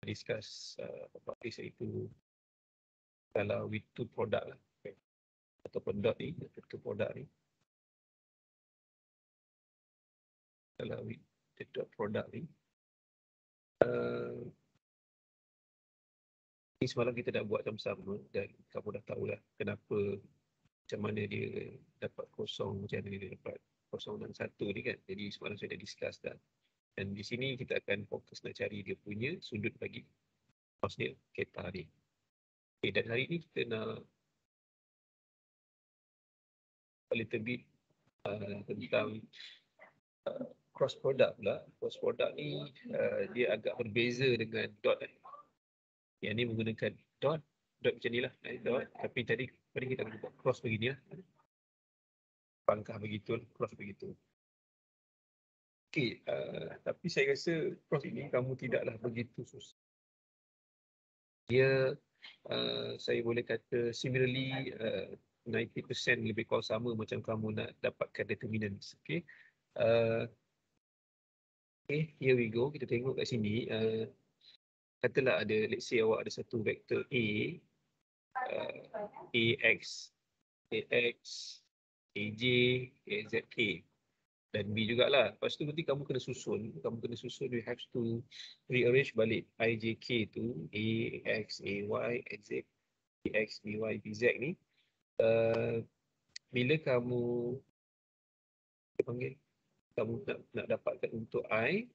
discuss about this, iaitu kalau with two product lah, ataupun dot ni, two product ni. Kalau with the dot product ni, ni semalam kita dah buat sama-sama dan kamu dah tahulah kenapa, macam mana dia dapat kosong, macam mana dia dapat kosong dan satu ni kan. Jadi semalam saya dah discuss dah. Dan di sini kita akan fokus nak cari dia punya sudut bagi cross dia, keta ni. Okay, dan hari ni kita nak a little bit tentang cross product pula. Cross product ni dia agak berbeza dengan dot. Yang ni menggunakan dot macam ni lah, dot. Tapi tadi kita akan buat cross begini lah. Pangkah begitu, cross begitu. Okay, tapi saya rasa cross ini kamu tidaklah begitu susah. Dia, saya boleh kata similarly 90% lebih kurang sama macam kamu nak dapatkan determinants. Okay, okay, here we go. Kita tengok kat sini. Katalah ada, let's say awak ada satu vektor A, AX, AJ, AZK. Dan B jugalah. Lepas tu nanti kamu kena susun, you have to rearrange balik IJK tu, A, X, AY, AZ, BX, BY, BZ ni. Bila kamu nak dapatkan untuk I,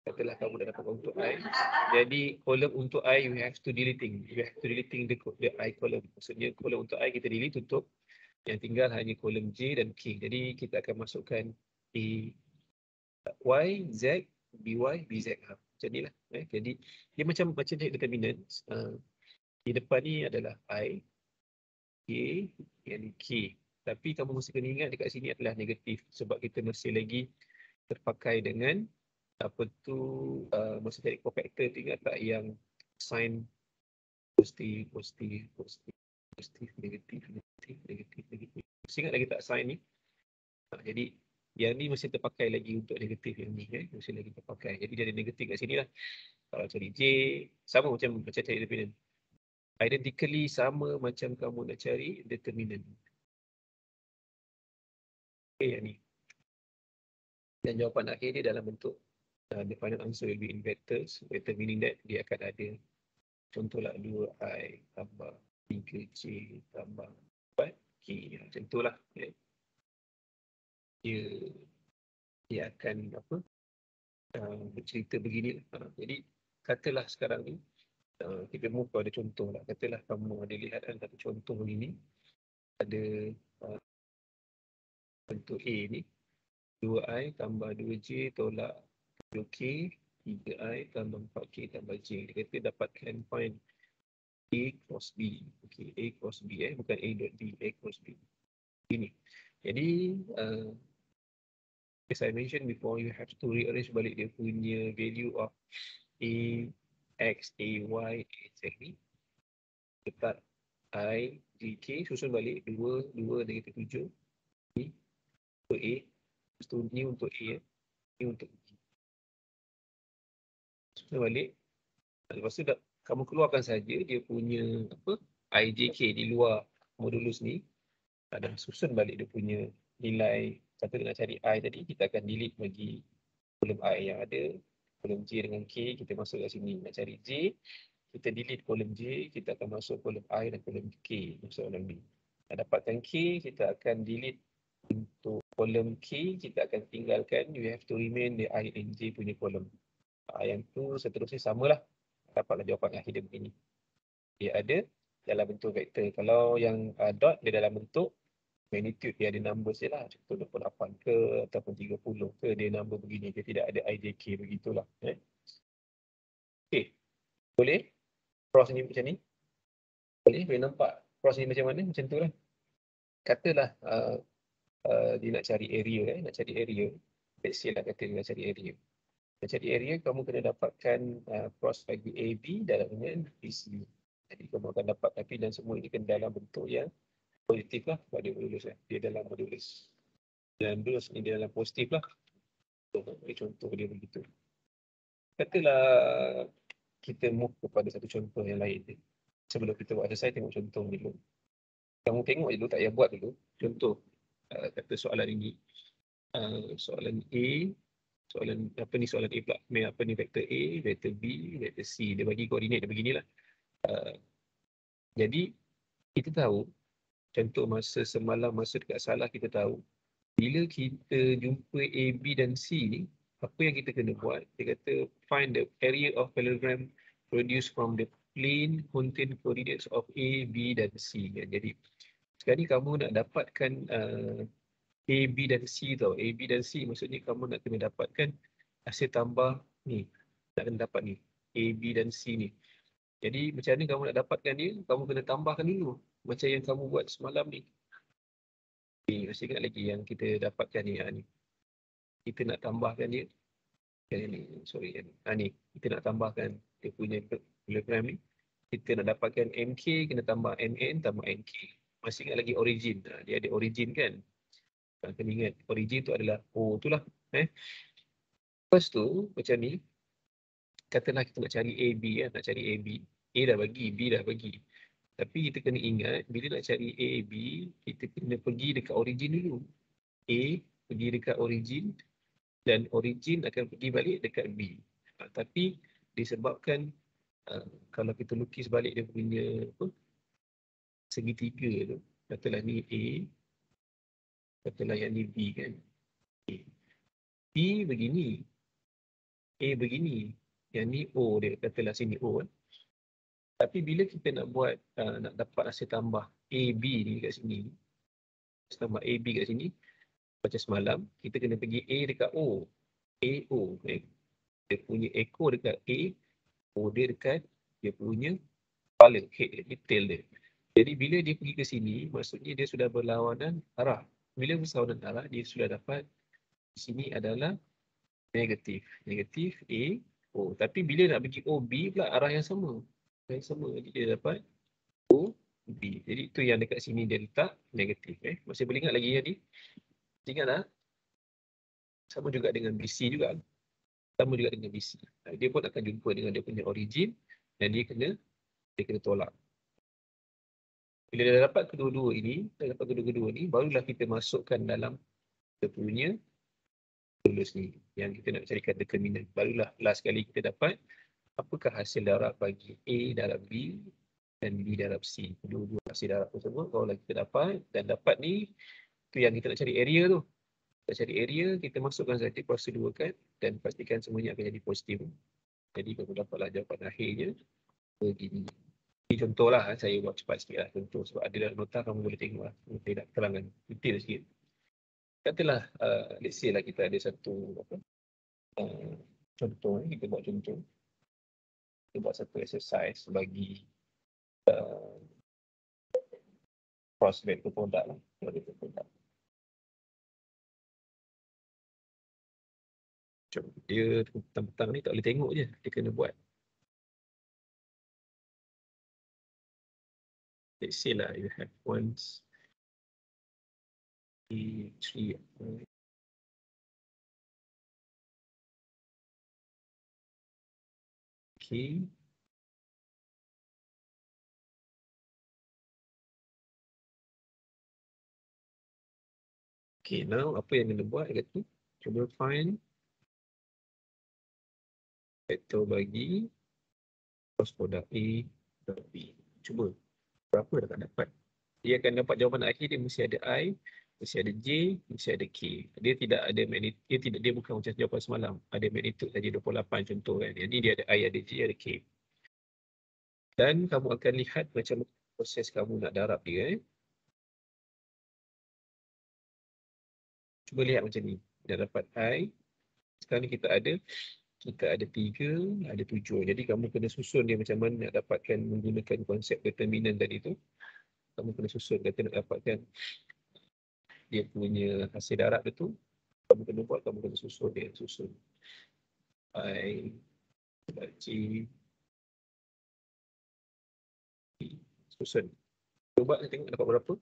katalah kamu dah dapatkan untuk I, jadi kolom untuk I you have to deleting the I column. Maksudnya kolom untuk I kita delete, tutup, yang tinggal hanya kolom J dan K. Jadi kita akan masukkan A, Y, Z, BY, BZ. Macam ni lah. Jadi dia macam determinants. Di depan ni adalah I, K dan K. Tapi kamu mesti kena ingat dekat sini adalah negatif. Sebab kita masih lagi terpakai dengan apa tu, masa cari cofactor tu, ingat tak yang sign positif, negatif. Mesti ingat lagi tak sign ni? Jadi yang ni masih terpakai lagi untuk negatif, yang ni masih lagi terpakai. Jadi dia ada negatif kat sini lah. Kalau cari J, sama macam cari determinant. Identically sama macam kamu nak cari determinant. Okay, yang ni. Dan jawapan akhir dia dalam bentuk the final answer will be in vectors. Vector meaning that dia akan ada, contohlah 2I tambah 3J tambah 4K. Macam tu lah. Dia akan bercerita begini lah. Jadi katalah sekarang ni kita move pada contoh lah. Katalah kamu ada lihat satu contoh begini. Ada bentuk A ni, 2I tambah 2J tolak 2K, 3I tambah 4K tambah J. Dia kata dapatkan find A cross B. Okay, A cross B, bukan A dot B, A cross B. Ini. Jadi as I mentioned before, you have to rearrange balik dia punya value of A, X, A, Y, A, Z ni. Letak I, J, K, susun balik 2, 2, negatif 7. Ni untuk A. Lepas tu ni untuk A, ni untuk B. Susun balik. Lepas tu kamu keluarkan saja dia punya I, J, K di luar modulus ni. Dan susun balik dia punya nilai. Kata nak cari I tadi, kita akan delete bagi kolom I yang ada. Kolom J dengan K, kita masuk kat sini. Nak cari J, kita delete kolom J, kita akan masuk kolom I dan kolom K. Masuk kolom B. Nak dapatkan K, kita akan delete untuk kolom K, kita akan tinggalkan. You have to remain the I and J punya kolom. Yang tu seterusnya samalah. Dapatlah jawapan akhir dia begini. Dia ada dalam bentuk vektor. Kalau yang dot, dia dalam bentuk magnitude, dia ada number je lah. Contoh 28 ke ataupun 30 ke, dia number begini. Dia tidak ada IJK, begitulah. Okay. Boleh? Cross ni macam ni? Boleh nampak cross ni macam mana? Macam tu lah. Katalah dia nak cari area. Nak cari area. Let's say lah kata dia nak cari area. Nak cari area, kamu kena dapatkan cross bagi AB dalam dengan BC. Jadi kamu akan dapat, tapi dan semua ini kan dalam bentuk yang positif lah pada modulus. Dia dalam modulus. Dan modulus ni dia dalam positif lah. Contoh dia begitu. Katalah kita move kepada satu contoh yang lain. Sebelum kita buat exercise, tengok contoh dulu. Kamu tengok dulu, tak payah buat dulu. Contoh, kata soalan ini. Soalan A, soalan apa ni, soalan A pula. Apa ni, vektor A, vektor B, vektor C. Dia bagi koordinat dia beginilah. Jadi, kita tahu, contoh masa semalam, masa dekat salah, kita tahu, bila kita jumpa A, B dan C ni, apa yang kita kena buat? Dia kata, find the area of parallelogram produced from the plane contain coordinates of A, B dan C. Jadi, sekarang ni kamu nak dapatkan A, B dan C tau. A, B dan C maksudnya kamu nak kena dapatkan hasil tambah ni. Nak kena dapat ni. A, B dan C ni. Jadi macam mana kamu nak dapatkan dia? Kamu kena tambahkan dulu. Macam yang kamu buat semalam ni. Masih ingat lagi yang kita dapatkan ni. Ni. Kita nak tambahkan dia. Ni. Kita nak tambahkan dia punya kilogram ni. Kita nak dapatkan MK, kena tambah MN tambah NK. Masih ingat lagi origin. Dia ada origin kan? Kena ingat, origin tu adalah O tu lah. Lepas tu, macam ni. Katalah kita nak cari AB, nak cari AB. A dah bagi, B dah bagi. Tapi kita kena ingat, bila nak cari AB, kita kena pergi dekat origin dulu. A pergi dekat origin, dan origin akan pergi balik dekat B. Tapi disebabkan kalau kita lukis balik dia punya segitiga tu, katalah ni A, katalah yang ni B kan. A. B begini, A begini, yang ni O dia, katalah sini O kan. Tapi bila kita nak buat, nak dapat hasil tambah AB ni kat sini, tambah AB kat sini, macam semalam, kita kena pergi A dekat O. AO. Dia punya echo dekat A, O dia dekat dia punya kepala, head dia, tail dia. Jadi bila dia pergi ke sini, maksudnya dia sudah berlawanan arah. Bila berlawanan arah, dia sudah dapat di sini adalah negatif. Negatif A, O. Tapi bila nak pergi O, B pula arah yang sama. Yang sama. Jadi dia dapat O, B. Jadi itu yang dekat sini dia letak negatif. Masih boleh ingat lagi tadi? Ingat tak? Sama juga dengan BC juga. Sama juga dengan BC. Dia pun akan jumpa dengan dia punya origin dan dia kena tolak. Bila dah dapat kedua-dua ini, barulah kita masukkan dalam kita punya modulus ni yang kita nak carikan determinant. Barulah last sekali kita dapat apakah hasil darab bagi A darab B dan B darab C. Dua-dua hasil darab tersebut barulah kita dapat, dan dapat ni tu yang kita nak cari area tu. Kita cari area, kita masukkan saja prosedur kan, dan pastikan semuanya akan jadi positif. Jadi kamu dapatlah jawapan akhirnya begini. Ini contohlah, saya buat cepat sikit lah contoh sebab ada dalam nota kamu boleh tengok lah. Saya nak terangkan detail sikit. Katalah, let's say lah kita ada satu contoh, kita buat contoh. Kita buat satu exercise bagi prospect ke produk lah. Dia petang-petang ni tak boleh tengok je, dia kena buat. Let's say lah, you have 1, 2, 3. Okay. Okay, now apa yang kena buat kat tu? Cuba find vektor bagi cross product A dan B. Cuba. Berapa dah tak dapat? Dia akan dapat jawapan akhir dia mesti ada I, mesti ada J, mesti ada K. Dia tidak ada magnitude, dia bukan macam jawapan semalam. Ada magnitude saja 28 contoh kan. Jadi dia ada I, ada J, ada K. Dan kamu akan lihat macam proses kamu nak darab dia. Cuba lihat macam ni. Dah dapat I. Sekarang ni kita ada 3, ada 7. Jadi kamu kena susun dia macam mana nak dapatkan menggunakan konsep determinant tadi tu. Kamu kena susun, kata nak dapatkan dia punya hasil darab tu. Kamu kena susun dia. Susun I, J, susun. Cuba tengok dapat berapa.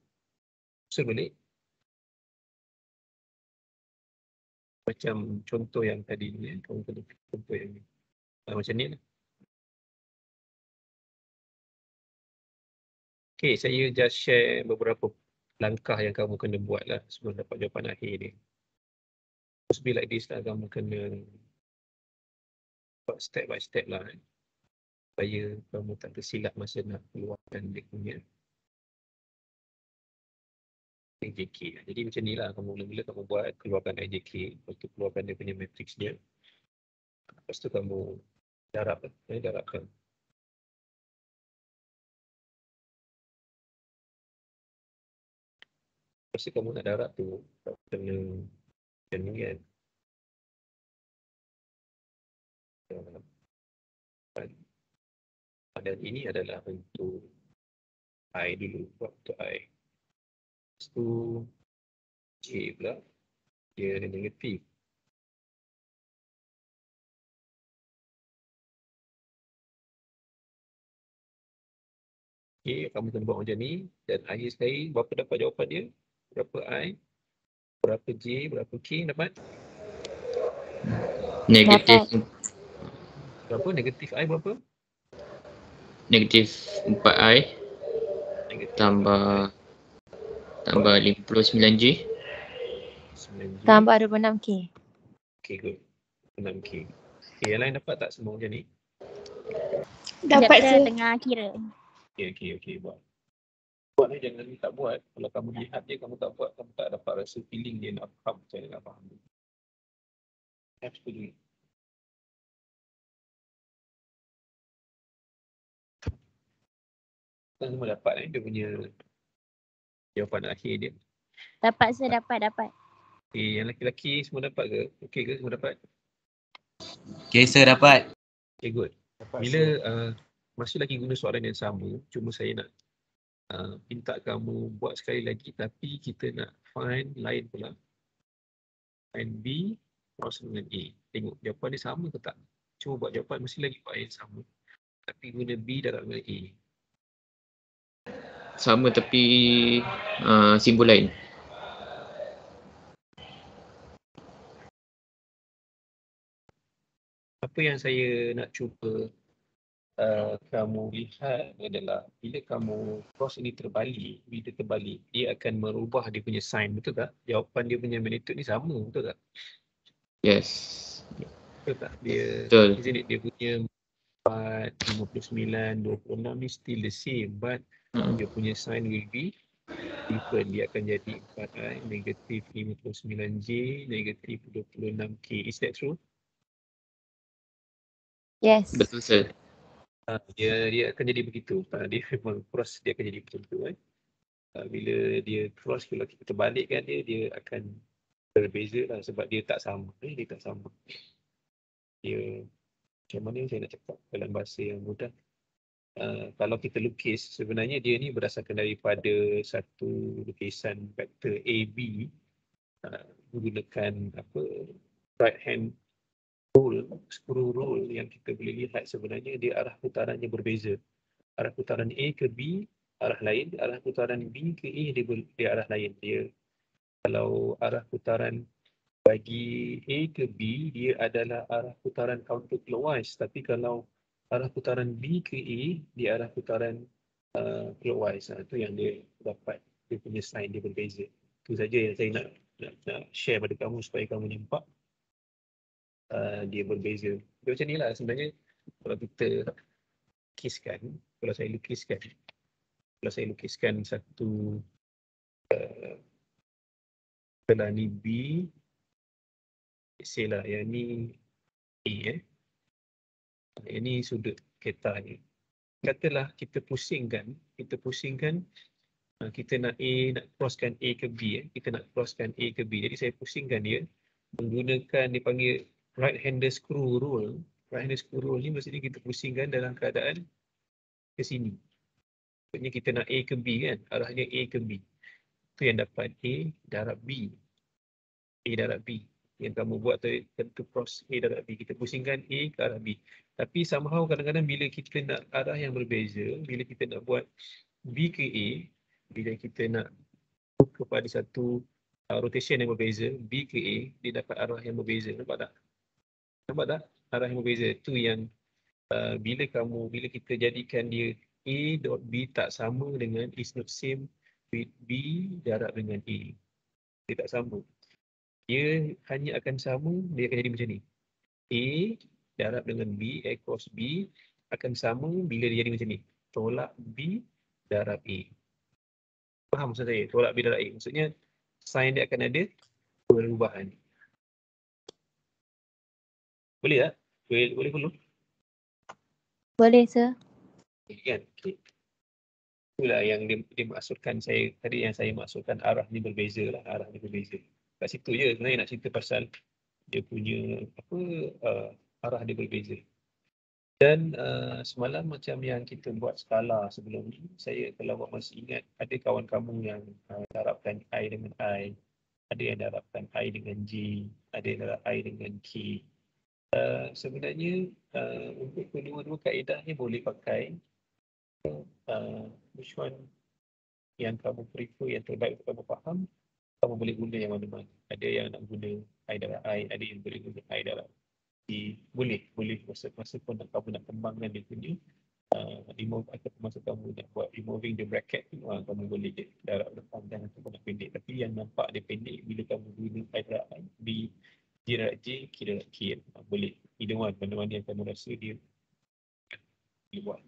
Susun balik. Macam contoh yang tadi ni, kamu kena contoh yang ni. Macam ni lah. Okay, saya just share beberapa langkah yang kamu kena buat lah sebelum dapat jawapan akhir ni. Must be like this lah, kamu kena buat step by step lah. Supaya kamu tak tersilap masa nak keluarkan dia punya IJK. Jadi macam ni lah, kamu mula-mula kamu buat, keluarkan IJK, lepas tu keluarkan dia punya matrix dia. Lepas tu kamu darabkan. Lepas tu kamu nak darab tu, kena macam ni kan. Dan ini adalah untuk I dulu, buat untuk I. Lepas tu J pula, dia negatif. Okay, kamu kena buat macam ni. Dan akhir sekali, berapa dapat jawapan dia? Berapa I? Berapa J? Berapa K dapat? Negatif. Berapa? Negatif I berapa? Negatif 4i Negatif tambah 59J 9J. Tambah 26K. Okay, good. 6K. Okay, yang lain dapat tak semua macam ni? Dapat saya tengah kira. Okay, buat. Buat ni, jangan tak buat. Kalau kamu lihat dia, kamu tak buat, kamu tak dapat rasa feeling dia nak faham macam mana nak faham. Have to do it. Kita semua dapat dia punya jawapan akhir dia. Dapat saya dapat. Okay, yang lelaki-lelaki semua dapat ke? Okay ke semua dapat? Okay, sir, dapat. Okay, good. Bila masih lagi guna soalan yang sama, cuma saya nak minta kamu buat sekali lagi, tapi kita nak find lain pula. Find B cross dengan A. Tengok jawapan dia sama ke tak? Cuma buat jawapan mesti lagi buat yang sama. Tapi guna B darab dengan A. sama tapi simbol lain. Apa yang saya nak cuba kamu lihat adalah bila kamu cross ini terbalik, dia akan merubah dia punya sign, betul tak? Jawapan dia punya magnitude ni sama, betul tak? Yes. Betul tak? Dia, Betul. isn't it? Dia punya 4, 59, 26 ni still the same, but dia punya sign will be different. Dia akan jadi 4i, negatif 59j, negatif 26k. Is that true? Yes. Betul, sir. Dia akan jadi begitu. Dia memang cross, dia akan jadi begitu. Bila dia cross, kalau kita terbalikkan dia akan berbeza lah sebab dia tak sama. Dia tak sama. Dia macam mana saya nak cakap dalam bahasa yang mudah. Kalau kita lukis, sebenarnya dia ni berdasarkan daripada satu lukisan vektor AB menggunakan right hand rule, screw rule yang kita boleh lihat sebenarnya dia arah putarannya berbeza. Arah putaran A ke B arah lain, arah putaran B ke A dia arah lain. Dia kalau arah putaran bagi A ke B dia adalah arah putaran counterclockwise, tapi kalau arah putaran B ke A dia arah putaran clockwise. Itu yang dia dapat, dia punya sign dia berbeza. Itu saja yang saya nak share pada kamu supaya kamu nampak dia berbeza. Dia macam ni lah sebenarnya. Kalau kita lukiskan, kalau saya lukiskan satu sebelah ni B, say lah yang ni A, yang ni sudut ketanya. Katalah kita pusingkan, kita nak crosskan A ke B, kita nak crosskan A ke B. Jadi saya pusingkan dia menggunakan dia panggil right hander screw rule. Right hander screw rule ni maksudnya kita pusingkan dalam keadaan ke sini. Maksudnya kita nak A ke B kan, arahnya A ke B. Itu yang dapat A darab B. A darab B. Yang kamu buat tentu cross A darab B. Kita pusingkan A ke arah B. Tapi somehow kadang-kadang bila kita nak arah yang berbeza, bila kita nak buat B ke A, bila kita nak kepada satu rotation yang berbeza, B ke A, dia dapat arah yang berbeza. Nampak tak? Arah yang berbeza. Itu yang bila kita jadikan dia A dot B tak sama dengan is not same with B darab dengan A. Dia tak sama. Dia hanya akan sama, dia akan jadi macam ni. A darab dengan B, A cross B akan sama bila dia jadi macam ni. Tolak B darab A. Faham maksud saya? Tolak B darab A. Maksudnya sign dia akan ada perubahan. Boleh tak? Boleh belum? Boleh, sir. Kan? Okay. Itulah yang dia maksudkan saya tadi, yang saya maksudkan arah ni berbeza lah, arah ni berbeza. Kat situ je sebenarnya nak cerita pasal dia punya arah dia berbeza. Dan semalam macam yang kita buat skala sebelum ni, saya kalau awak masih ingat, ada kawan kamu yang darabkan I dengan I, ada yang darabkan I dengan J, ada yang darab I dengan K. Sebenarnya untuk kedua-dua kaedah ni boleh pakai which one yang kamu prefer, yang terbaik untuk kamu faham, kamu boleh guna yang mana-mana. Ada yang nak guna I darab I, ada yang boleh guna I darab boleh masa pun kamu nak kembangkan dia punya remove, atau masa kamu nak buat removing the bracket tu, kamu boleh darab depan dan ataupun nak pendek. Tapi yang nampak dia pendek bila kamu guna I darab I, B, J darab J, K darab K, boleh either one, mana-mana yang kamu rasa dia boleh buat.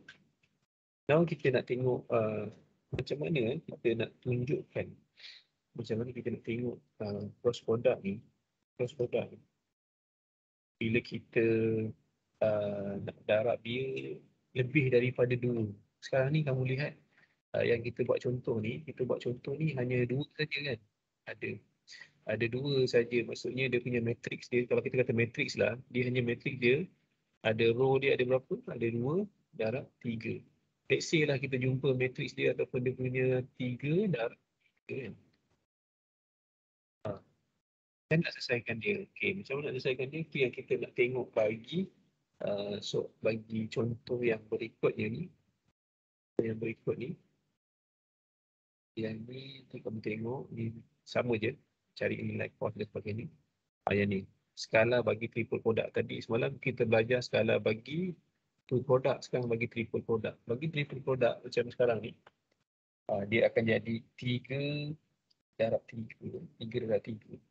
Now kita nak tengok macam mana kita nak tunjukkan, macam mana kita nak tengok cross product ni. Bila kita nak darab dia lebih daripada 2. Sekarang ni kamu lihat yang kita buat contoh ni, hanya 2 saja kan. Ada 2 saja, maksudnya dia punya matrix dia, kalau kita kata matrix lah, dia hanya matrix dia, ada row dia ada berapa? Ada 2 darab 3. Let's say lah kita jumpa matrix dia ataupun dia punya 3 darab 3 kan. Kan nak selesaikan dia. Okey, macam mana nak selesaikan dia? Itu yang kita nak tengok bagi bagi contoh yang berikutnya ni. Yang ni kamu tengok ni sama je. Cari nilai cos dan sebagainya. Yang ni. Skala bagi triple product. Tadi semalam kita belajar skala bagi two product, sekarang bagi triple product. Bagi triple product macam sekarang ni, dia akan jadi 3 darab 3. 3 darab 3.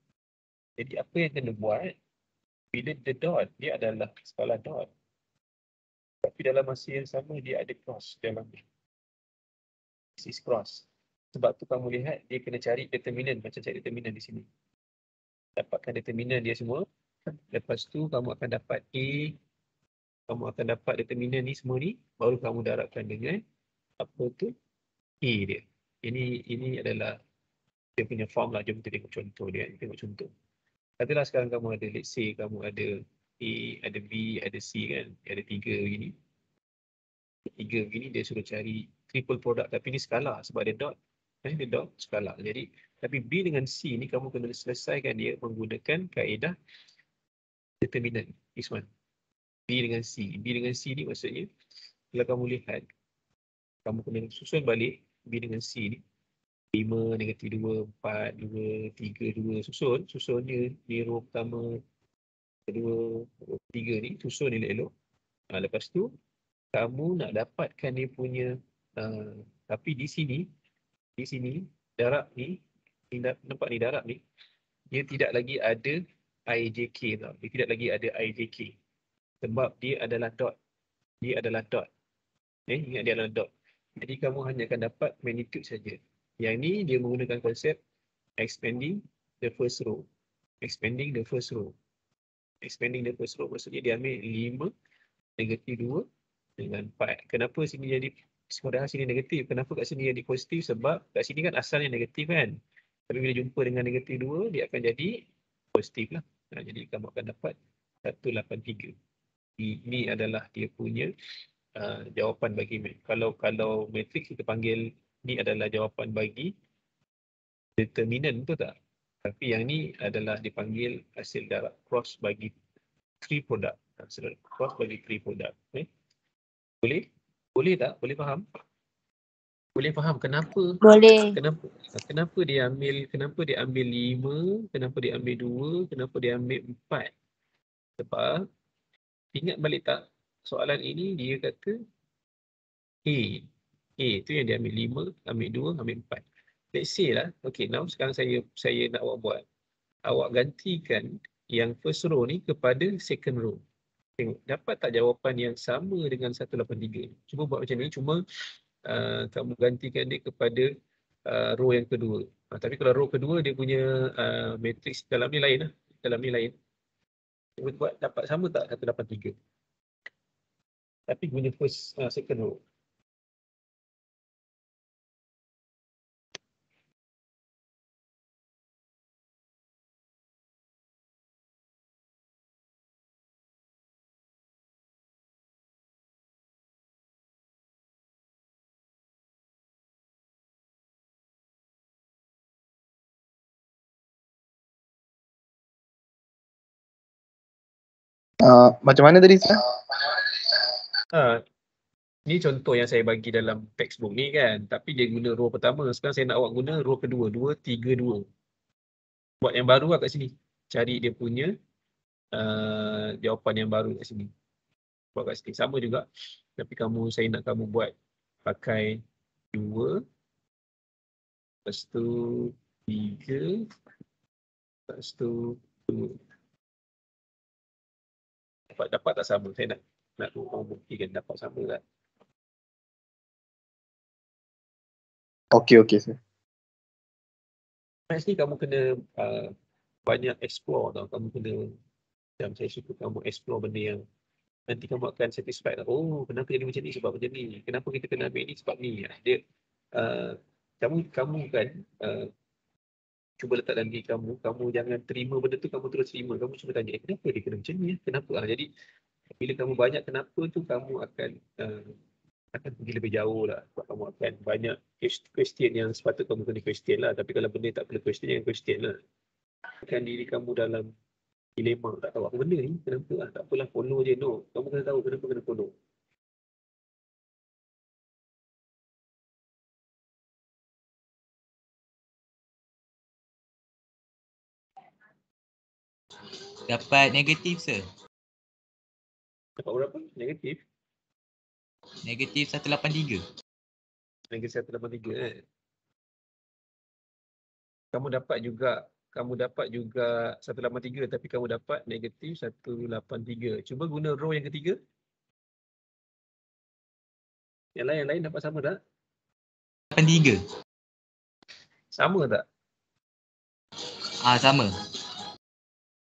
Jadi apa yang kena buat, bila the dot, dia adalah skala dot. Tapi dalam masa yang sama, dia ada cross dalam ni. This is cross. Sebab tu kamu lihat, dia kena cari determinant. Macam cari determinant di sini. Dapatkan determinant dia semua. Lepas tu, kamu akan dapat A. Kamu akan dapat determinant ni semua ni. Baru kamu darabkan dengan apa tu? A dia. Ini adalah dia punya form lah. Jom kita tengok contoh dia. Tengok contoh. Katalah sekarang kamu ada, let's say kamu ada A, ada B, ada C kan. Ada 3 begini. 3 begini dia suruh cari triple product. Tapi ni skala sebab dia dot. Dia dot skala. Jadi, tapi B dengan C ni kamu kena selesaikan dia menggunakan kaedah determinant. This one. B dengan C. B dengan C ni maksudnya, kalau kamu lihat, kamu kena susun balik B dengan C ni. 5, negatif 2, 4, 2, 3, 2. Susunnya ni row pertama, kedua, 3 ni. Susun elok-elok. Lepas tu, kamu nak dapatkan dia punya, tapi di sini, darab ni, nampak ni darab ni, dia tidak lagi ada IJK tau. Dia tidak lagi ada IJK. Sebab dia adalah dot. Ingat dia adalah dot. Jadi kamu hanya akan dapat magnitude saja. Yang ni dia menggunakan konsep expanding the first row. Expanding the first row maksudnya dia ambil 5, negatif 2 dengan 4. Kenapa sini jadi, padahal sini negatif. Kenapa kat sini jadi positif? Sebab kat sini kan asalnya negatif kan. Tapi bila jumpa dengan negatif 2, dia akan jadi positif lah. Jadi kamu akan dapat 183. Ini adalah dia punya jawapan bagi kalau matrix kita panggil ni adalah jawapan bagi determinant, betul tak? Tapi yang ni adalah dipanggil hasil darab cross bagi 3 product. Hasil cross bagi 3 product. Boleh? Boleh tak? Boleh faham? Boleh faham kenapa? Boleh. Kenapa dia ambil 5, kenapa dia ambil 2, kenapa dia ambil 4? Sebab ingat balik tak? Soalan ini dia kata A A tu yang dia ambil 5, ambil 2, ambil 4. Let's say lah, okay, now sekarang saya nak awak buat. Awak gantikan yang first row ni kepada second row. Tengok, dapat tak jawapan yang sama dengan 183? Cuba buat macam ni, cuma kamu gantikan dia kepada row yang kedua. Tapi kalau row kedua dia punya matrix dalam ni lain lah. Dalam ni lain. Cuba buat dapat sama tak 183? Tapi guna first, second row. Macam mana tadi sir? Ni contoh yang saya bagi dalam textbook ni kan. Tapi dia guna row pertama. Sekarang saya nak awak guna row kedua. 2, 3, 2. Buat yang baru lah kat sini. Cari dia punya jawapan yang baru kat sini. Buat kat sini. Sama juga. Tapi saya nak kamu buat pakai 2. Lepas tu 3. Lepas tu 2. Dapat tak sama? Saya nak buktikan dapat sama kan. Okey sir. Max ni kamu kena banyak explore tau. Kamu kena, macam saya suka kamu explore benda yang nanti kamu akan satisfied. Oh, kenapa jadi macam ni? Sebab macam ni. Kenapa kita kena ambil ni? Sebab ni. Dia, kamu kan cuba letak dalam diri kamu. Kamu jangan terima benda tu, kamu terus terima. Kamu cuba tanya, kenapa dia kena macam ni? Kenapa? Jadi, bila kamu banyak kenapa tu, kamu akan pergi lebih jauh lah. Sebab kamu akan banyak question yang sepatut kamu kena question lah. Tapi kalau benda tak perlu question, jangan question lah. Kan diri kamu dalam dilema, tak tahu apa benda ni, kenapa lah, tak apalah, follow je. No, kamu kena tahu kenapa kena follow. Dapat negatif sir. Dapat berapa? Negatif? Negatif 183. Negatif 183 kan? Kamu dapat juga 183 tapi kamu dapat negatif 183. Cuba guna row yang ketiga. Yang lain dapat sama tak? 83. Sama tak? Sama.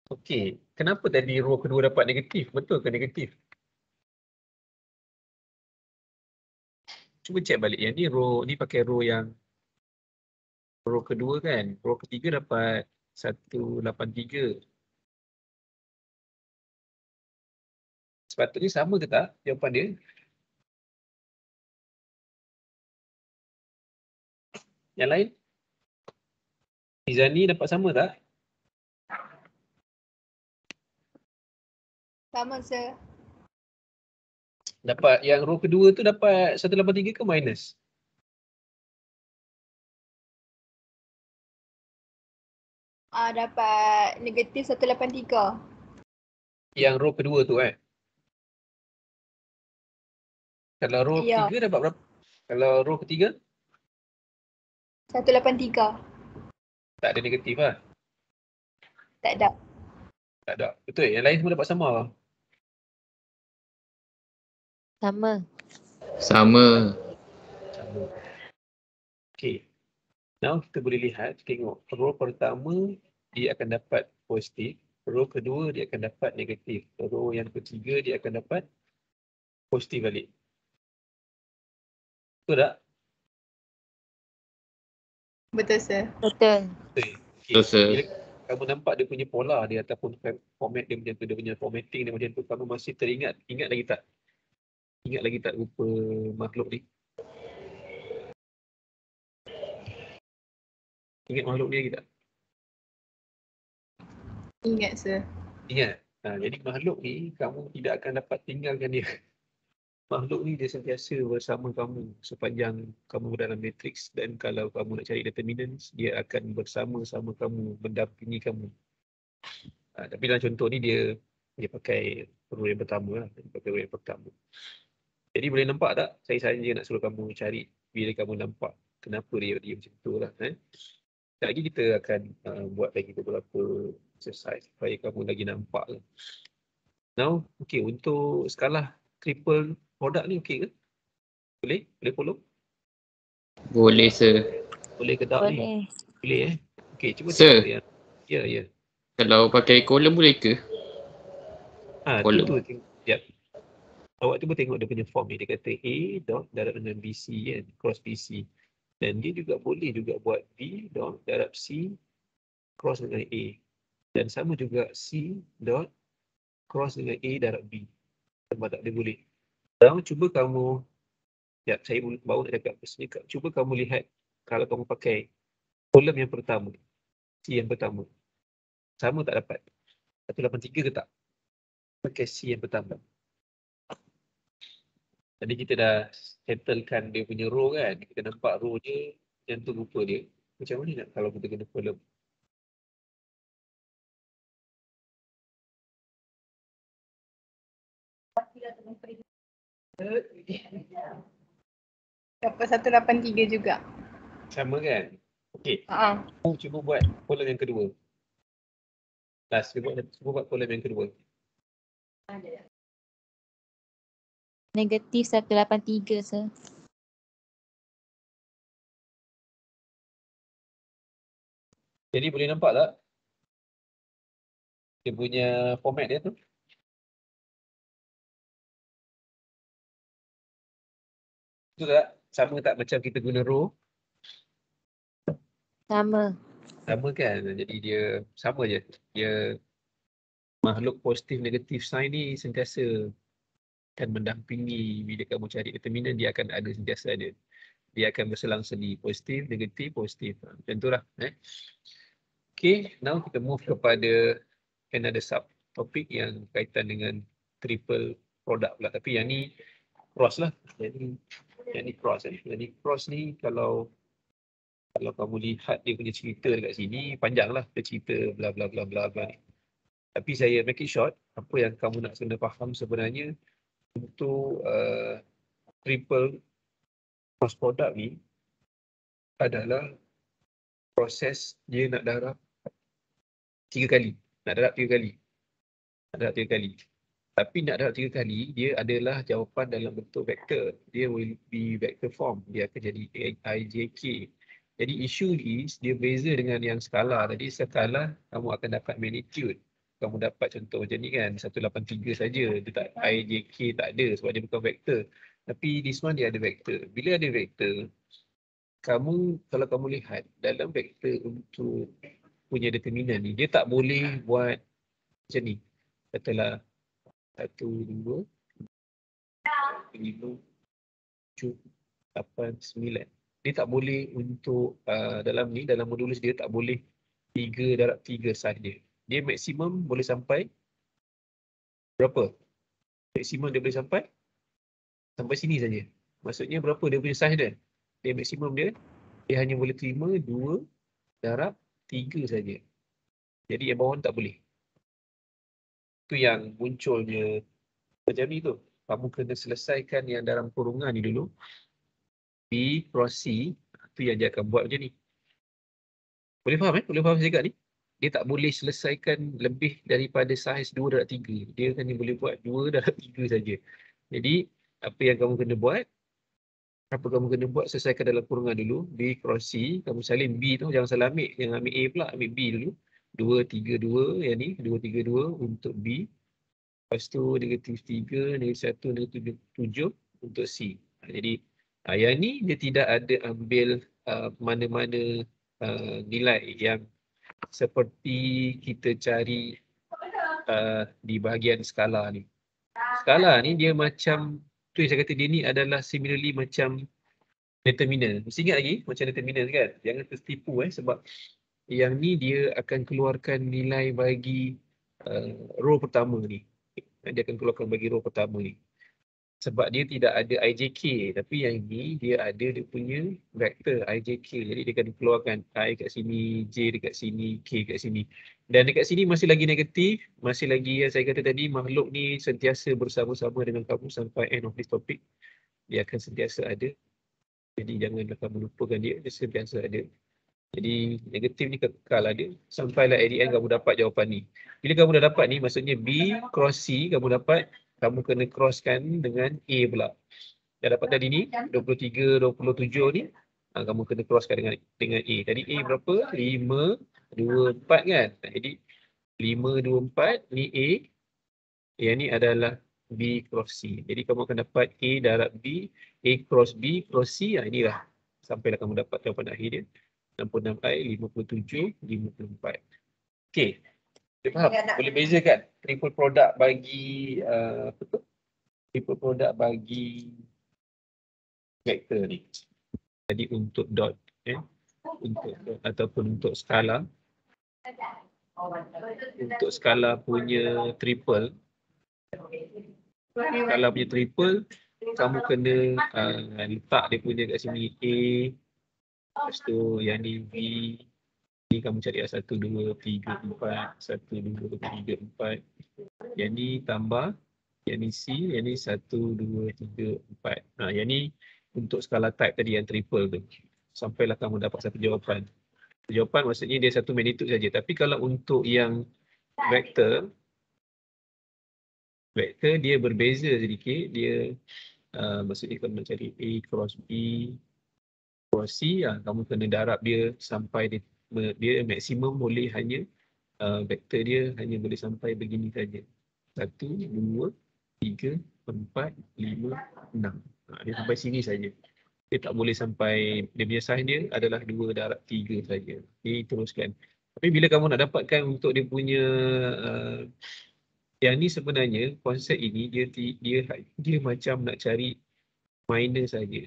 Okey. Kenapa tadi row kedua dapat negatif? Betul ke negatif? Cuba cek balik. Yang ni row ni pakai row yang row kedua kan? Row ketiga dapat 183. Sepatutnya sama ke tak jawapan dia? Yang lain? Izani dapat sama tak? Sama sir. Dapat yang row kedua tu dapat 183 ke minus? Dapat negatif 183. Yang row kedua tu kan? Kalau row Ya. ketiga dapat berapa? Kalau row ketiga? 183. Tak ada negatif lah. Tak ada. Tak ada. Betul, yang lain semua dapat sama. Sama. Sama. Sama. Okay. Now kita boleh lihat, tengok. Row pertama dia akan dapat positif. Row kedua dia akan dapat negatif. Row yang ketiga dia akan dapat positif balik. Betul tak? Betul sir. Betul. Betul. Betul, sir. Bila kamu nampak dia punya pola dia ataupun format dia macam tu, dia punya formatting dia macam tu, kamu masih ingat lagi tak? Ingat lagi tak rupa makhluk ni? Ingat makhluk ni lagi tak? Ingat sir. Ingat. Jadi makhluk ni kamu tidak akan dapat tinggalkan dia. Makhluk ni dia sentiasa bersama kamu sepanjang kamu dalam matrix, dan kalau kamu nak cari determinants, dia akan bersama-sama kamu, mendampingi kamu. Tapi dalam contoh ni dia pakai row yang pertama lah. Dia pakai row yang pertama. Jadi boleh nampak tak? Saya saja nak suruh kamu cari bila kamu nampak kenapa dia macam tu lah. Sekejap lagi kita akan buat lagi beberapa exercise supaya kamu lagi nampak lah. Now, okay, untuk skala triple product ni okay ke? Boleh? Boleh follow? Boleh sir. Boleh ke tak ni? Boleh. Boleh Okay, cuba Sir. tengok yang. Ya. Kalau pakai column boleh ke? Column. Tu. Ya. Awak cuba tengok dia punya form ni. Dia kata A dot darab dengan BC kan. Cross BC. Dan dia juga boleh juga buat B dot darab C cross dengan A. Dan sama juga C dot cross dengan A darab B. Sebab tak dia boleh. Sekarang cuba kamu, saya baru nak cakap ni. Cuba kamu lihat kalau kamu pakai kolom yang pertama. C yang pertama. Sama tak dapat? 183 ke tak? Pakai C yang pertama. Tadi kita dah settlekan dia punya row kan. Kita nampak row dia, yang tu rupa dia. Macam mana nak kalau kita kena kolom? Dapat 183 juga. Sama kan? Okey. Cuba buat kolom yang kedua. Last, cuba buat kolom yang kedua. Negatif 183 sir. Jadi boleh nampak tak? Dia punya format dia tu. Betul tak? Sama tak macam kita guna row? Sama. Sama kan? Jadi dia sama je. Dia makhluk positif negatif sign ni sentiasa akan mendampingi bila kamu cari determinan, dia akan ada, sentiasa ada. Dia akan berselang-seli positif, negatif, positif. Macam tu lah. Okay, now kita move kepada another subtopic yang kaitan dengan triple product pula. Tapi yang ni cross lah. Yang ni cross. Yang ni cross ni kalau kamu lihat dia punya cerita dekat sini, panjang lah dia cerita bla bla bla bla bla. Tapi saya make it short, apa yang kamu nak kena faham sebenarnya untuk triple cross product ni adalah proses dia nak darab 3 kali. Nak darab 3 kali. Tapi nak darab 3 kali, dia adalah jawapan dalam bentuk vektor. Dia will be vector form. Dia akan jadi IJK. Jadi isu ni, dia beza dengan yang skala. Tadi skala, kamu akan dapat magnitude. Kamu dapat contoh macam ni kan, 183 saja. Dia tak IJK tak ada sebab dia bukan vektor. Tapi this one dia ada vektor. Bila ada vektor, kalau kamu lihat dalam vektor untuk punya determinan ni, dia tak boleh buat macam ni. Katalah 1, 2, 5, 7, 8, 9. Dia tak boleh untuk dalam modulus dia tak boleh 3 darab 3 saiz dia. Dia maksimum boleh sampai berapa? Maksimum dia boleh sampai sini saja. Maksudnya berapa dia punya saiz dia? Dia maksimum dia hanya boleh terima 2 darab 3 saja. Jadi yang bawah tak boleh. Itu yang munculnya macam ni tu. Kamu kena selesaikan yang dalam kurungan ni dulu. B cross C, itu yang dia akan buat macam ni. Boleh faham Boleh faham saya kat ni? Dia tak boleh selesaikan lebih daripada saiz 2 darab 3. Dia hanya boleh buat 2 darab 3 saja. Jadi, apa yang kamu kena buat? Selesaikan dalam kurungan dulu. B cross C, kamu salin B tu, jangan salah ambil. Jangan ambil A pula, ambil B dulu. 2, 3, 2, yang ni. 2, 3, 2 untuk B. Lepas tu negatif 3, negatif 1, negatif 7 untuk C. Jadi, yang ni dia tidak ada ambil mana-mana nilai yang seperti kita cari di bahagian skala ni. Skala ni dia macam, tu yang saya kata dia ni adalah similarly macam determinant. Mesti ingat lagi macam determinant kan? Jangan tertipu sebab yang ni dia akan keluarkan nilai bagi row pertama ni. Dia akan keluarkan bagi row pertama ni. Sebab dia tidak ada IJK, tapi yang ni dia ada dia punya vektor IJK. Jadi dia akan keluarkan I kat sini, J dekat sini, K kat sini. Dan dekat sini masih lagi negatif, masih lagi yang saya kata tadi, makhluk ni sentiasa bersama-sama dengan kamu sampai end of this topic. Dia akan sentiasa ada. Jadi janganlah kamu lupakan dia sentiasa ada. Jadi negatif ni kekal ada sampailah at the end kamu dapat jawapan ni. Bila kamu dah dapat ni, maksudnya B cross C kamu dapat, kamu kena crosskan dengan A pula. Dah dapat tadi ni 23, 27 ni, kamu kena crosskan dengan A. Tadi A berapa? 5, 2, 4 kan? Jadi 5, 2, 4 ni A. Yang ni adalah B cross C. Jadi kamu akan dapat A darab B, A cross B cross C. Inilah sampailah kamu dapat jawapan akhir dia. 66I, 57, 54. Okey. Kita faham? Boleh bezakan triple product bagi apa tu? Triple product bagi vektor ni. Jadi untuk dot, untuk dot ataupun untuk skala. Untuk skala punya triple, kamu kena letak dia punya kat sini A. Lepas tu yang ni B. Ni kamu cari 1, 2, 3, 4. 1, 2, 3, 4. Yang ni tambah. Yang ni C. Yang ni 1, 2, 3, 4. Yang ni untuk skala type tadi yang triple tu. Sampailah kamu dapat satu jawapan. Jawapan maksudnya dia satu magnitude saja. Tapi kalau untuk yang vektor dia berbeza sedikit. Dia maksudnya kamu cari A cross B cross C, kamu kena darab dia sampai dia maksimum boleh hanya vektor dia hanya boleh sampai begini saja. 1, 2, 3, 4, 5, 6. Dia sampai sini saja. Dia tak boleh sampai, dia punya size dia adalah 2 darab 3 saja. Ini teruskan. Tapi bila kamu nak dapatkan untuk dia punya yang ni sebenarnya konsep ini dia macam nak cari minor saja.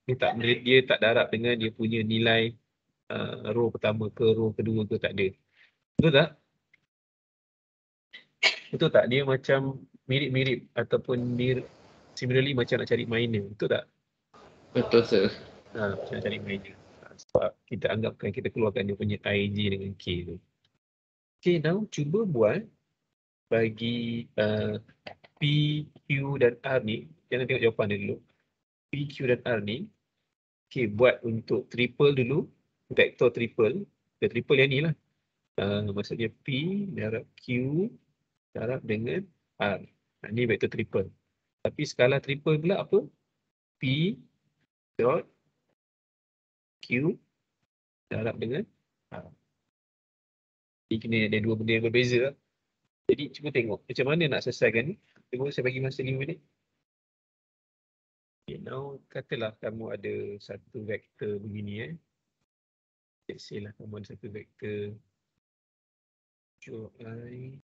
Dia tak darab dengan dia punya nilai row pertama ke row kedua ke, tak ada. Betul tak? Betul tak? Dia macam mirip-mirip ataupun similarly macam nak cari minor. Betul tak? Betul sir. Macam nak cari minor. Sebab kita anggapkan kita keluarkan dia punya IJ dengan K tu. Okay, now cuba buat bagi P, Q dan R ni. Jangan tengok jawapan dia dulu. P, Q dan R ni. Okay, buat untuk triple dulu. Vektor triple. Triple yang ni lah. Maksudnya P darab Q darab dengan R. Ni vektor triple. Tapi skala triple pula apa? P dot Q darab dengan R. Jadi kena ada dua benda yang berbeza. Jadi cuba tengok macam mana nak selesaikan ni. Tengok saya bagi masa 5 minit. Okay, now katalah kamu ada satu vektor begini. Let's say lah kamu ada satu vektor I.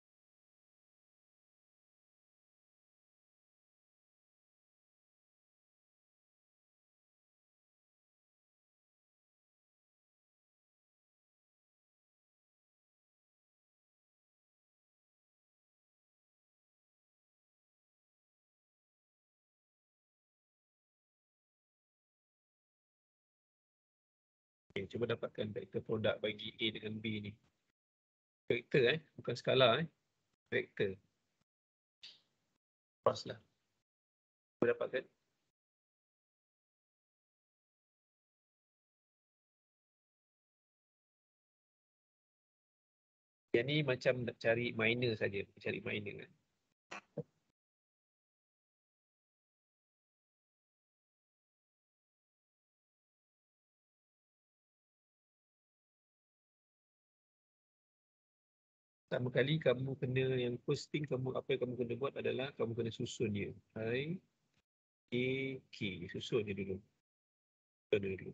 Okay, cuba dapatkan vektor produk bagi A dengan B ni. Vektor bukan skala vektor. Pas lah. Cuba dapatkan. Yang ni macam nak cari minor saja, cari minor kan. Pertama kali kamu kena, yang first thing apa yang kamu kena buat adalah kamu kena susun dia. I, A, K. Susun dia dulu. Susun dia dulu.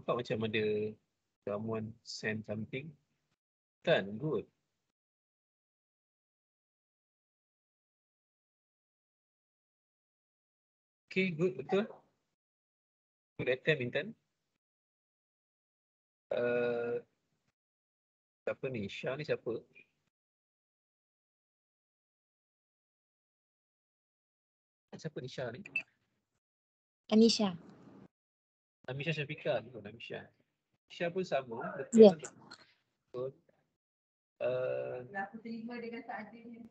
nampak macam ada someone send something. Kan, good. Okay, good, betul. Good attempt, Intan. Siapa ni? Syah ni siapa? Siapa ni Syah ni? Anisha. Amisha Syafiqah. Bukan Amisha. Syah pun sama. Ya. Betul. Betul. Aku terima dengan seadanya.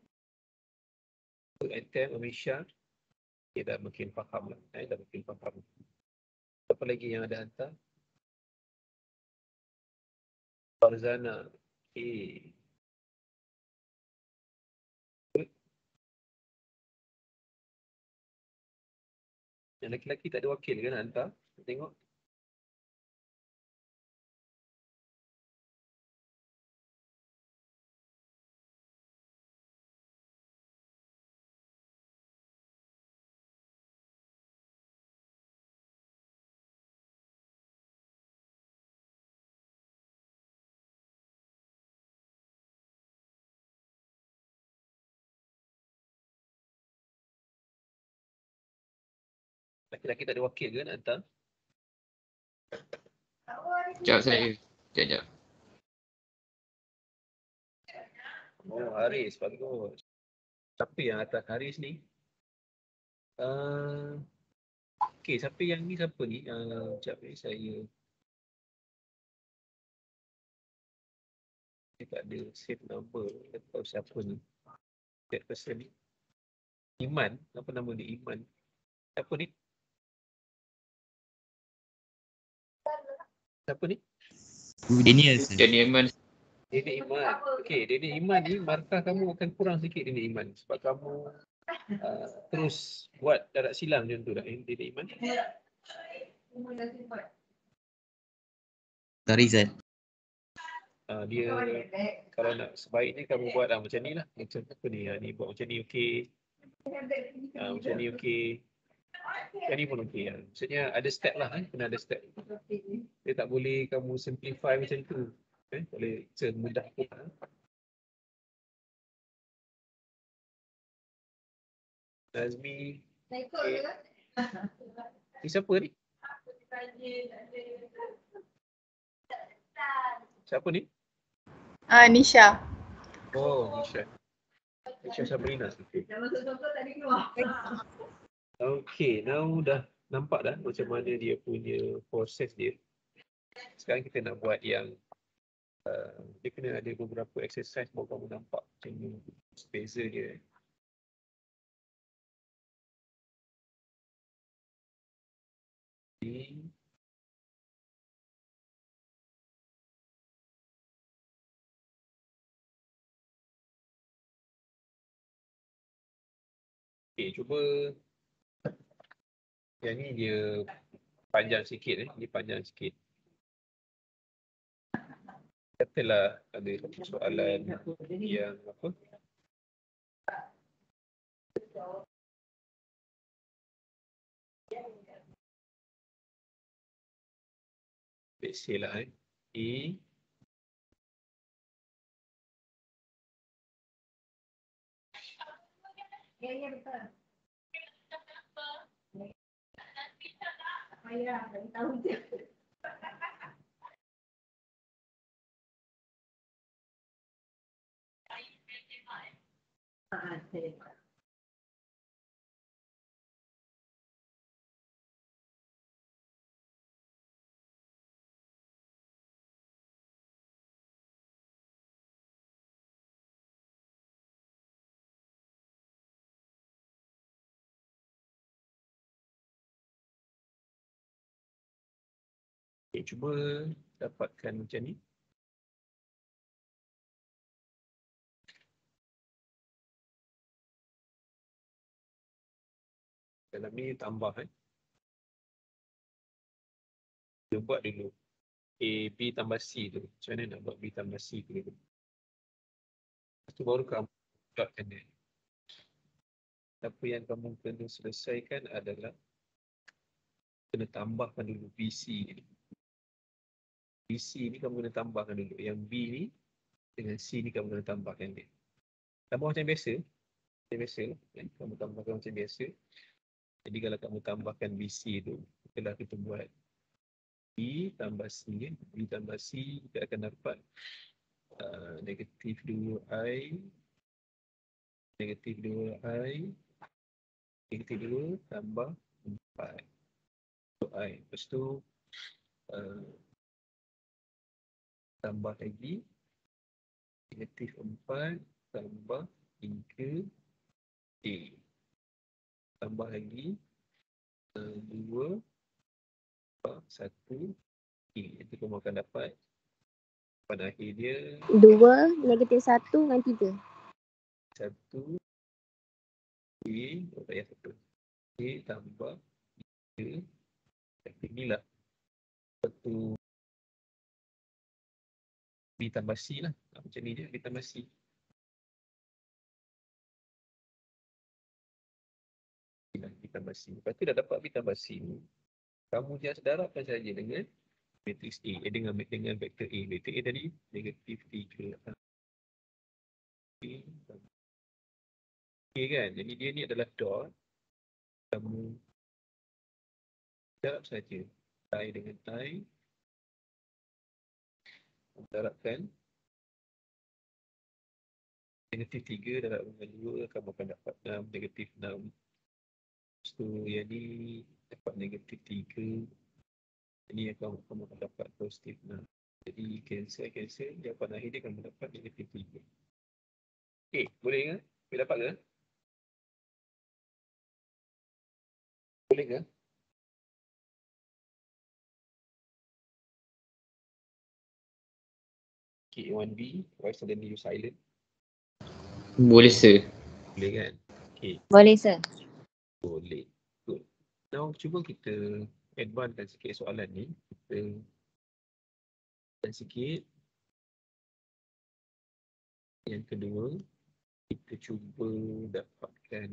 Good attempt, Amisha. Dia dah makin faham lah. Dah makin faham. Apa lagi yang ada hantar? Farzana. Okay. Good. Yang lelaki-lelaki tak ada wakil ke nak hantar? Tengok. Lelaki-lelaki tak ada wakil ke nak hantar? Sekejap saya. Sekejap. Oh, Haris. Bagus. Siapa yang atas Haris ni? Okay, siapa yang ni siapa ni? Sekejap saya tak ada save number. Tak tahu siapa ni. That person ni. Iman. Apa nama dia? Iman. Siapa ni? Siapa ni? Daniel sir. Jadi Iman. Dini Iman. Okay, Dini Iman ni markah kamu akan kurang sikit Dini Iman. Sebab kamu terus buat darat silang macam tu dah. Dini Iman. Sorry Zat. Dia kalau nak sebaiknya kamu buat macam ni lah. Macam apa ni? Ni buat macam ni okey. Macam ni okey. Macam ni pun okey. Maksudnya ada step lah. Kena ada step. Dia tak boleh kamu simplify macam tu. Boleh semudah pun. Nazmi. Okay. Ni siapa ni? Siapa ni? Nisha. Oh, Nisha. Nisha Sabrina. Okay, now dah nampak dah macam mana dia punya proses dia. Sekarang kita nak buat yang dia kena ada beberapa exercise baru kamu nampak macam ni beza dia. Okay, cuba yang ni dia panjang sikit dia panjang sikit. Katalah ada soalan yang apa? Let's say lah E Ya, betul. Ya, tahu je. okay, cuba dapatkan macam ni. Dalam ni tambah Dia buat dulu A, B tambah C tu. Macam mana nak buat B tambah C tu dulu. Lepas tu baru kamu plotkan dia. Apa yang kamu kena selesaikan adalah kena tambahkan dulu BC ni. BC ni kamu kena tambahkan dulu. Yang B ni dengan C ni kamu kena tambahkan dia. Tambah macam biasa. Macam biasa. Kamu tambahkan macam biasa. Jadi kalau kamu tambahkan BC tu, setelah kita buat B tambah C, B tambah C, kita akan dapat negatif 2I, negatif 2I, negatif 2 tambah 4. I. Lepas tu, tambah lagi, negatif 4 tambah 3 A. Tambah lagi 2 tambah 1 A. Itu kamu akan dapat pada akhir dia 2, negatif 1 dengan 3. 1 A, tak payah 1 A tambah 3. Inilah satu B tambah C lah. Macam ni je, B tambah C. B tambah C. Lepas tu dah dapat B tambah C ni, kamu just darabkan saja dengan matrix A, dengan vektor A. Vektor A tadi negatif 3. Okay kan? Jadi dia ni adalah dot. Kamu darab saja I dengan I. Darabkan negatif 3 darab dengan 2, kamu akan dapat 6, negatif 6. Lepas tu yang ni dapat negatif 3. Ini yang kamu akan dapat positif 6. Jadi cancel, jawapan akhir dia kamu dapat negatif 3. Okay, boleh ke? Boleh dapat ke? Boleh ke? Okay, 1B, why suddenly you silent? Boleh sir. Boleh kan? Okay, Boleh, sir. boleh. Good. Now, cuba kita advancekan sikit soalan ni. Kita advance sikit. Yang kedua, kita cuba dapatkan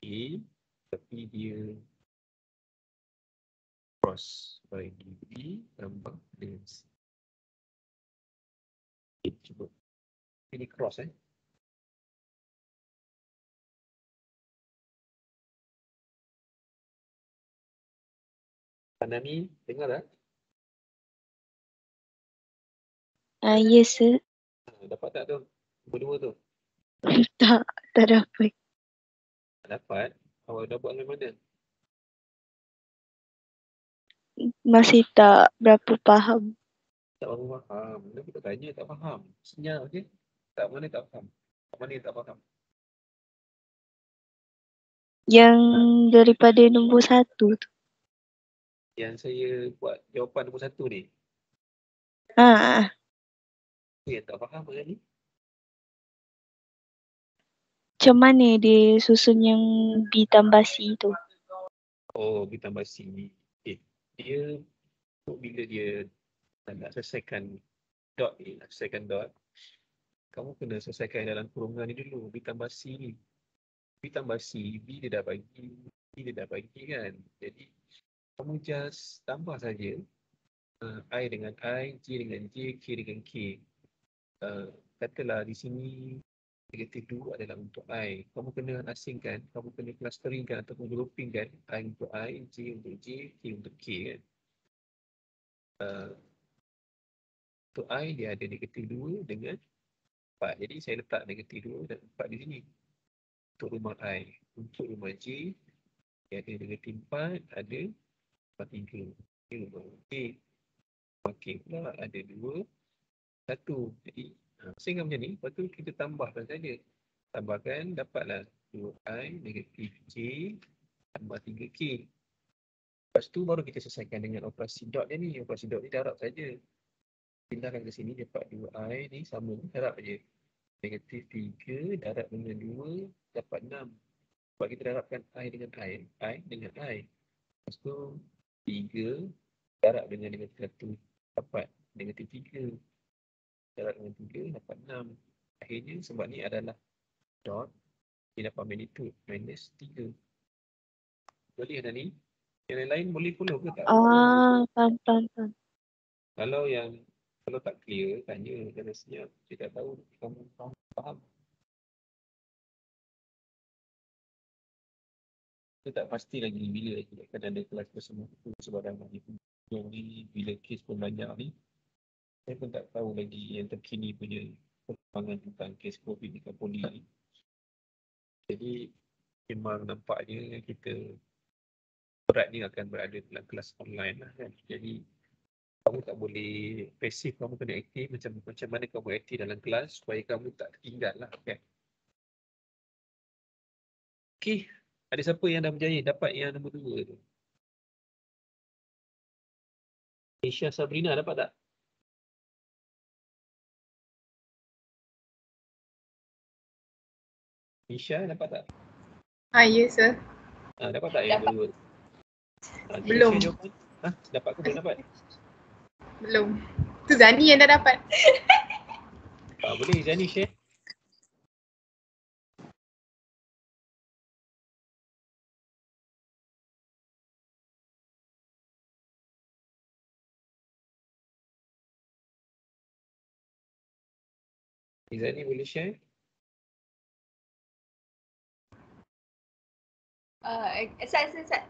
A, tapi dia cross by B tambah dengan C. Okay, cuba. Ini cross Kanan ni, dengar tak? Yes, sir. Dapat tak tu? Berdua tu? Tak dapat. Tak dapat? Awak dah buat dengan mana? Masih tak berapa faham. Tak berapa faham. Kenapa tak tanya tak faham? Senyap, okey? Tak mana tak faham? Tak mana tak faham? Yang daripada nombor 1 tu. Yang saya buat jawapan nombor 1 ni. Yang tak faham macam ni? Macam mana dia susun yang B tambah C tu? Oh, B tambah C ni. Okay. Dia, bila dia nak selesaikan dot ni, nak selesaikan dot, kamu kena selesaikan dalam kurungan ni dulu, B tambah C ni. B tambah C, B dia dah bagi, B dia dah bagi kan. Jadi, kamu just tambah saja I dengan I, J dengan J, K dengan K. Katalah di sini negatif 2 adalah untuk I. Kamu kena asingkan, kamu kena clusteringkan ataupun groupingkan I untuk I, J untuk J, K untuk K kan. Untuk I dia ada negatif 2 dengan 4. Jadi saya letak negatif 2 dan 4 di sini. Untuk rumah I. Untuk rumah J, dia ada negatif 4, ada 3. Ini rumah K. Rumah K pula ada 2, 1. Jadi sehingga macam ni, lepas tu kita tambahkan saja. Tambahkan, dapatlah 2I negatif J tambah 3K. Lepas tu baru kita selesaikan dengan operasi dot dia ni. Operasi dot ni darab saja. Pindahkan ke sini, dapat 2I ni sama, darab je. Negatif 3 darab dengan 2, dapat 6. Sebab kita darabkan I dengan I dengan I. Lepas tu 3 darab dengan negatif 1, dapat negatif 3. Darab dengan 3, dapat 6. Akhirnya sebab ni adalah dot, dia dapat magnitude minus 3. Boleh dah ni? Yang lain boleh follow ke tak? Faham. Kalau tak clear, tanya dan rasanya dia tak tahu kamu faham. Kita tak pasti lagi bila lagi akan ada kelas bersama sebarang ni bila kes pun banyak ni. Saya pun tak tahu lagi yang terkini punya perkembangan tentang kes COVID di Poli ni. Jadi memang nampaknya kita beratnya akan berada dalam kelas online lah kan. Jadi kamu tak boleh pasif, kamu kena aktif macam mana kamu aktif dalam kelas supaya kamu tak tertinggal lah kan. Okey, ada siapa yang dah berjaya dapat yang nombor 2 tu? Nisha Sabrina dapat tak? Nisha dapat tak? Ya sir. Dapat tak yang nombor 2? Belum. Share jawapan. Dapat ke belum dapat? Belum. Tu Zani yang dah dapat. Boleh Zani share? Zani boleh share? Sat.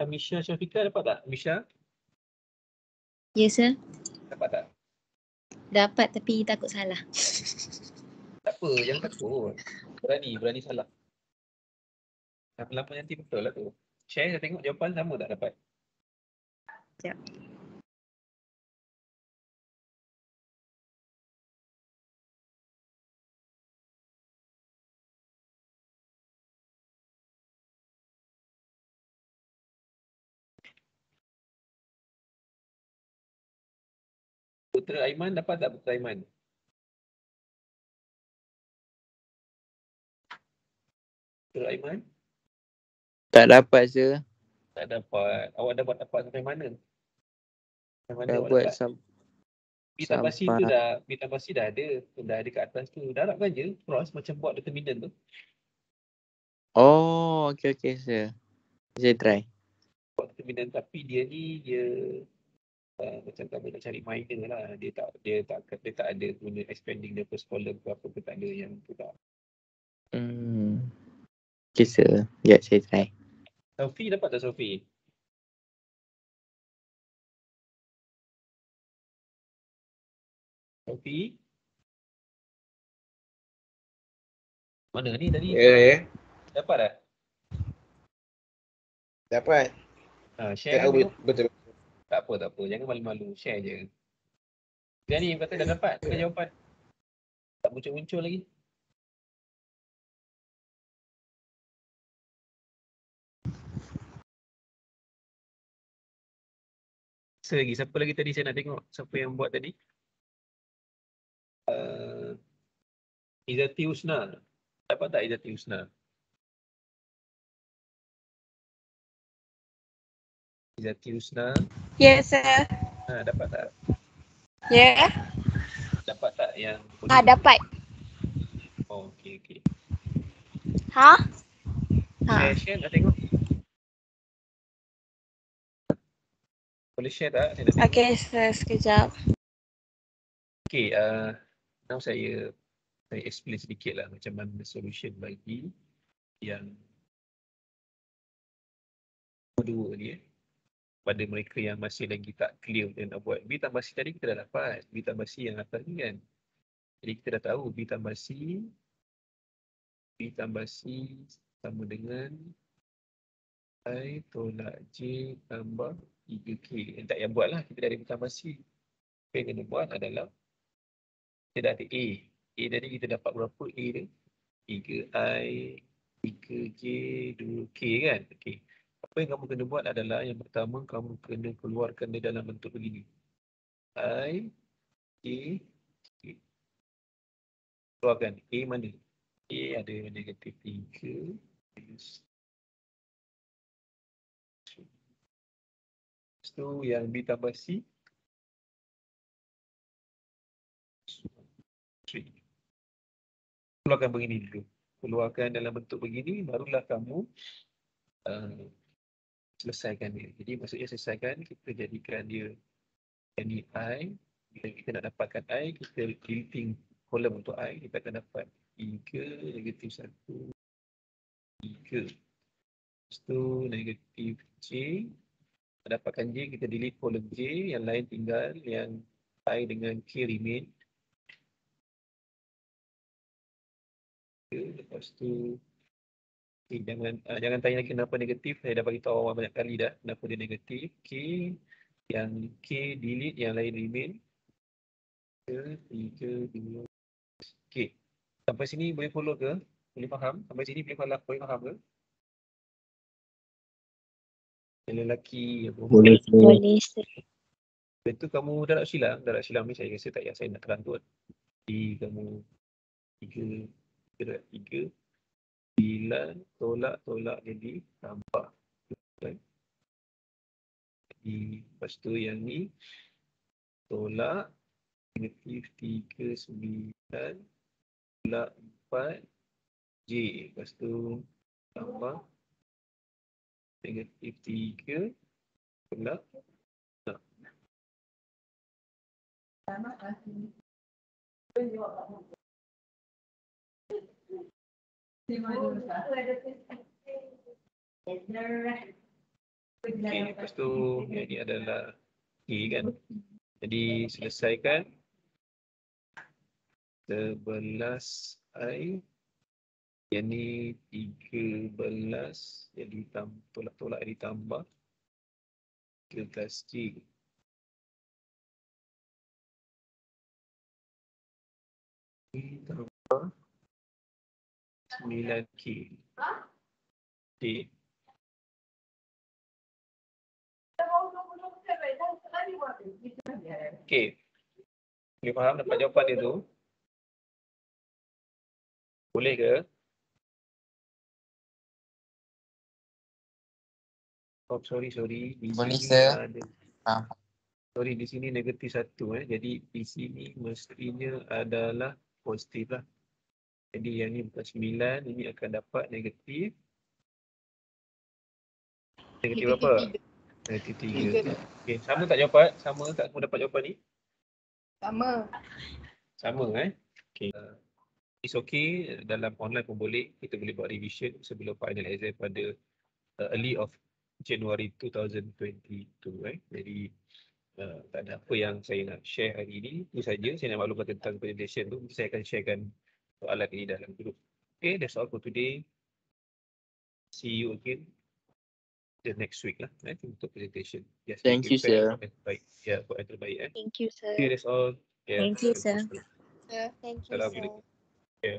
Misha Syafiqah dapat tak? Misha Ya, sir. dapat tak? Dapat tapi takut salah. Tak apa, jangan takut. Berani salah. Lama nanti betul lah tu. Share, saya tengok jawapan sama tak dapat? Sekejap. Putera Aiman dapat tak Putera Aiman? Putera Aiman? Tak dapat sir. Tak dapat. Awak dapat sampai mana? Sampai mana Dah awak buat dapat? Bitabasi tu Bitabasi dah ada. Dah ada kat atas tu. Darabkan je. Cross macam buat determinant tu. Oh, okey sir. Saya try. Buat determinant tapi dia macam kamu nak cari minor lah. Dia tak ada guna expanding the first column ke apa ke, tak ada yang tu tak. Okey sir. Sekejap saya try. Sophie dapat tak Sophie? Sophie? Mana ni tadi? Ya. Dapat tak? Dapat. Share kan tengok. Betul. Tak apa. Jangan malu-malu. Share je. Dia ni kata dah dapat ke jawapan? Tak muncul-muncul lagi. Siapa lagi tadi saya nak tengok? Siapa yang buat tadi? Izzati Husna. Dapat tak Izzati Husna? Izzati Husna. Ya, sir. Dapat tak? Ya. Dapat tak yang... Dapat. Oh, okey. Ha? Share nak tengok. Boleh share tak? Saya nak tengok. Okey, sir. Sekejap. Okey, now saya explain sedikit lah macam mana solution bagi yang kedua ni pada mereka yang masih lagi tak clear dan nak buat B tambah C tadi kita dah dapat. B tambah C yang atas ni kan. Jadi kita dah tahu B tambah C sama dengan I tolak J tambah 3K. Yang tak payah buat lah, kita dah ada B tambah C. Apa yang kena buat adalah kita dah ada A. A tadi kita dapat berapa A dia? 3I, 3J, 2K kan? Okay. Apa yang kamu kena buat adalah yang pertama kamu kena keluarkan dia dalam bentuk begini. I, J, K. Keluarkan. A mana? A ada negatif 3. Lepas tu yang B tambah C. 3. Keluarkan begini dulu. Keluarkan dalam bentuk begini, barulah kamu selesaikan dia. Jadi maksudnya selesaikan, kita jadikan dia ini I. Bila kita nak dapatkan I, kita deleting kolom untuk I. Kita akan dapat 3, negatif 1, 3. Lepas tu negatif J. Dapatkan J, kita delete kolom J. Yang lain tinggal yang I dengan K remain. Lepas tu jangan tanya lagi kenapa negatif. Saya dah bagi tahu awak banyak kali dah kenapa dia negatif. K, yang K delete, yang lain remain. 3, 2. Okay. Sampai sini boleh follow ke? Boleh faham? Sampai sini boleh faham ke? Yang lelaki Boleh sir. Boleh sir. lepas tu kamu darab silang ni saya rasa tak payah saya nak terang tu. Jadi kamu 3, 9 tolak jadi tambah. Jadi lepas tu yang ni tolak negatif 3, 9 tolak 4 J. Lepas tu tambah negatif 3 tolak 6. Okay, lepas tu yang ni adalah K kan. Jadi selesaikan 11I. Yang ni 13. Jadi tolak-tolak ditambah 13J. Tambah 9K. Okay. Okay. Boleh faham dapat jawapan dia tu? Boleh ke? Oh, sorry. Di Boleh, sini sir. ada. Faham. Sorry, di sini negatif 1. Jadi di sini mestinya adalah positif lah. Jadi yang ni bukan 9, ini akan dapat negatif. Negatif apa? Negatif 3. Okay, sama tak jawapan? Sama tak kamu dapat jawapan ni? Sama. Sama Okay. It's okay, dalam online pun boleh. Kita boleh buat revision sebelum final exam pada early of January 2022. Jadi tak ada apa yang saya nak share hari ini. Itu saja saya nak maklumkan tentang presentation tu. Saya akan sharekan soalan ini dalam group. Okay, that's all for today. See you again the next week lah untuk presentation. Just Thank you, sir. Baik. Ya, buat yang terbaik. Thank you sir. Okay, that's all. Yeah, Thank you, sir. Thank you, sir. Assalamualaikum. Yeah.